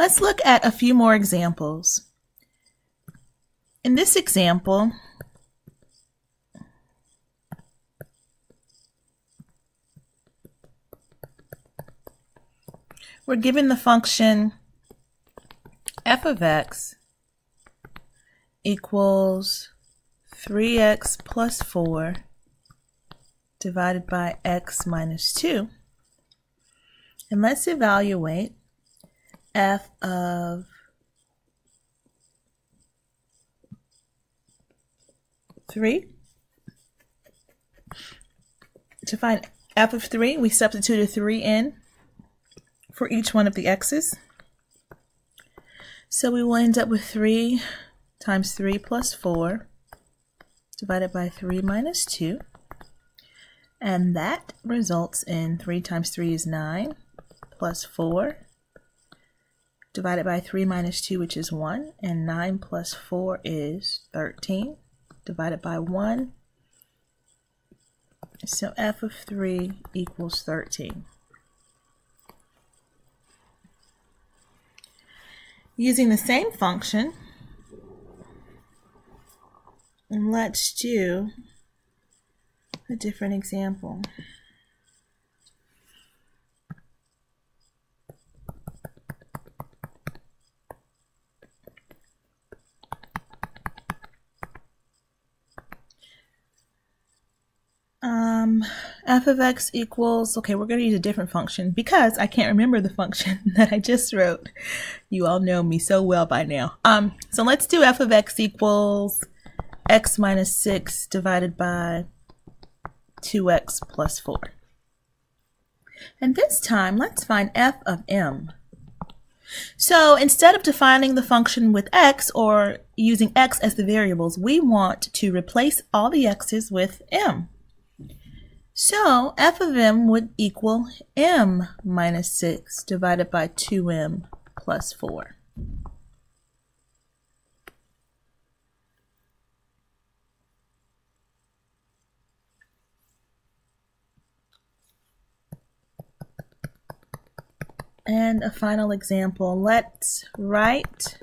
Let's look at a few more examples. In this example, we're given the function f of x equals 3x plus 4 divided by x minus 2. And let's evaluate f of 3. To find f of 3, we substitute a 3 in for each one of the x's. So we will end up with 3 times 3 plus 4 divided by 3 minus 2. And that results in 3 times 3 is 9 plus 4 divided by 3 minus 2, which is 1. And 9 plus 4 is 13 divided by 1. So f of 3 equals 13. Using the same function, let's do a different example. F of x equals, okay, we're going to use a different function because I can't remember the function that I just wrote. You all know me so well by now. So let's do f of x equals x minus 6 divided by 2x plus 4. And this time, let's find f of m. So instead of defining the function with x or using x as the variables, we want to replace all the x's with m. So f of m would equal m minus 6 divided by 2m plus 4. And a final example, let's write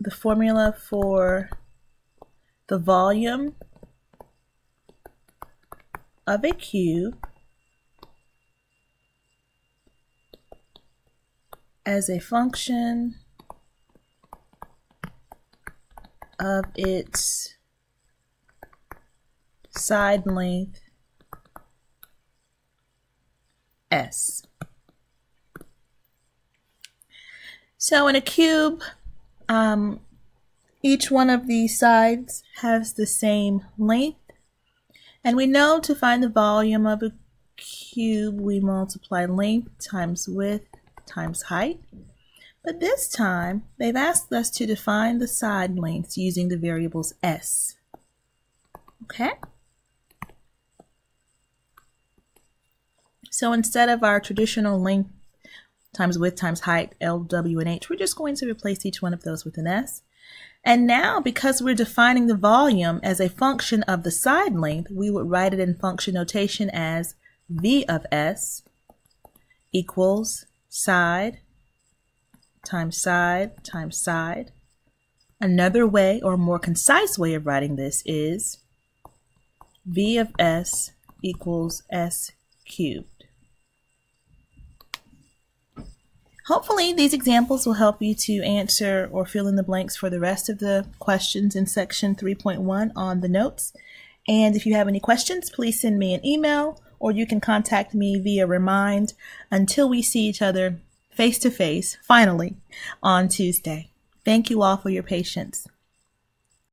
the formula for the volume of a cube as a function of its side length S. So in a cube, each one of these sides has the same length, and we know to find the volume of a cube we multiply length times width times height. But this time they've asked us to define the side lengths using the variables s. Okay? So instead of our traditional length times width times height, L, W, and H, we're just going to replace each one of those with an S. And now, because we're defining the volume as a function of the side length, we would write it in function notation as V of S equals side times side times side. Another way, or more concise way of writing this is V of S equals S cubed. Hopefully these examples will help you to answer or fill in the blanks for the rest of the questions in section 3.1 on the notes. And if you have any questions, please send me an email or you can contact me via Remind until we see each other face to face, finally, on Tuesday. Thank you all for your patience.